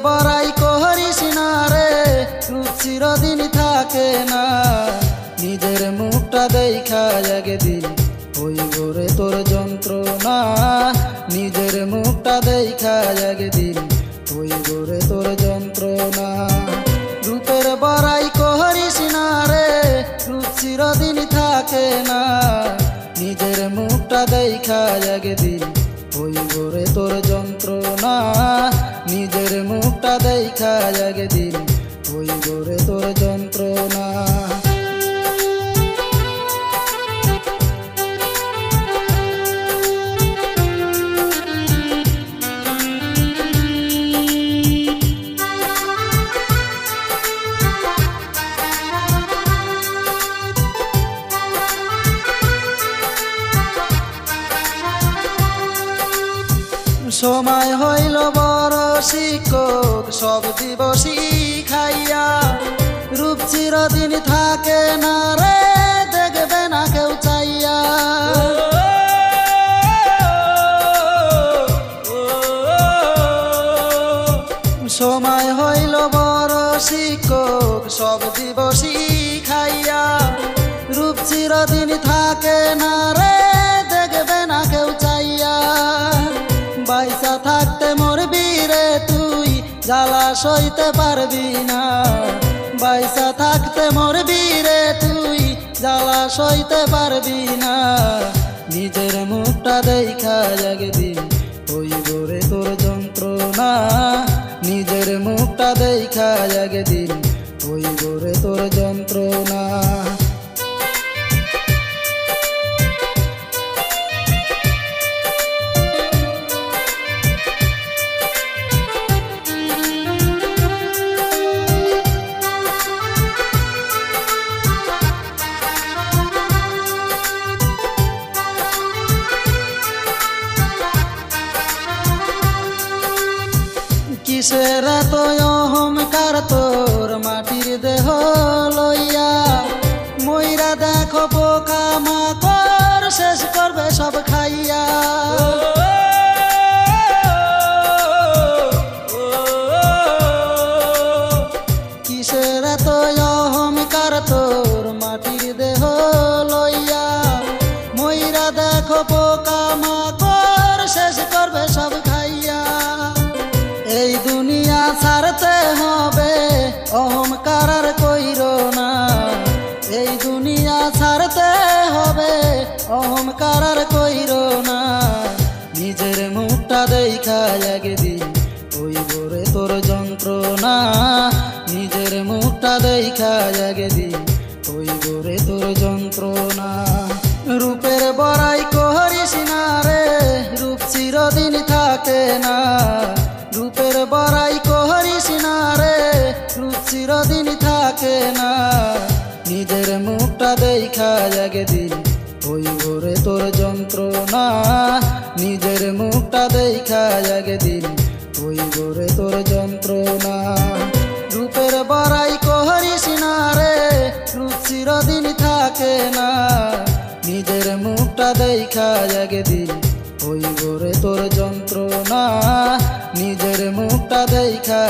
বড়াই করিস না রে, রূপ চিরদিন থাকে না। নিজের মুখটা দেখা একদিন হইব রে তোর যন্ত্রণা। নিজের মুখটা দেখা একদিন হইব রে তোর যন্ত্রণা। রূপের বড়াই করিস না রে, রূপ চিরদিন থাকে না। নিজের মুখটা দেখা একদিন হইব রে তোর যন্ত্রণা। নিজের মুখটা দেখা একদিন হইব রে তোর যন্ত্রণা। সময় হইল বড় শিক্ষক, সব দিবসই খাইয়া। রূপ চিরদিন থাকে না রে, দেখবে না কেউ চাইয়া। সময় হইল বড় শিক্ষক, সব দিবসই খাইয়া। রূপ চিরদিন থাকে না রে, দেখবে না কেউ চাইয়া। বাইসা থাকতে মরবি রে তুই, জ্বালা সইতে পারবি না। বাইসা থাকতে মরবি রে তুই, জ্বালা সইতে পারবি না। নিজের মুখটা দেখা একদিন হইব রে তোর যন্ত্রণা। নিজের মুখটা দেখা একদিন হইব রে তোর যন্ত্রণা। কিসের এত অহংকার তোর মাটির দেহ লইয়া। মইরা দেখো পোকা মাকড়, শেষ করবে সব খাইয়া। কিসের এত অহংকার তোর মাটির দেহ লইয়া। মইরা দেখো পোকা মাকড়, শেষ করবে সব খাইয়া। এই দুনিয়া ছাড়তে হবে, অহংকার আর কইরো না। এই দুনিয়া ছাড়তে হবে, অহংকার আর কইরো না। নিজের মুখটা দেখা একদিন হইব রে তোর যন্ত্রণা। নিজের মুখটা দেখা একদিন হইব রে তোর যন্ত্রণা। রূপের বড়াই করিস না রে, রূপ চিরদিন থাকে না। রূপের বড়াই করিস না রে, রূপ চিরদিন থাকে না। নিজের মুখটা দেখা একদিন হইব রে তোর যন্ত্রণা। নিজের মুখটা দেখা একদিন হইব রে তোর যন্ত্রণা। রূপের বড়াই করিস না রে, রূপ চিরদিন থাকে না। নিজের মুখটা দেখা একদিন হইব রে তোর যন্ত্রণা। নিজের মুখটা দেখা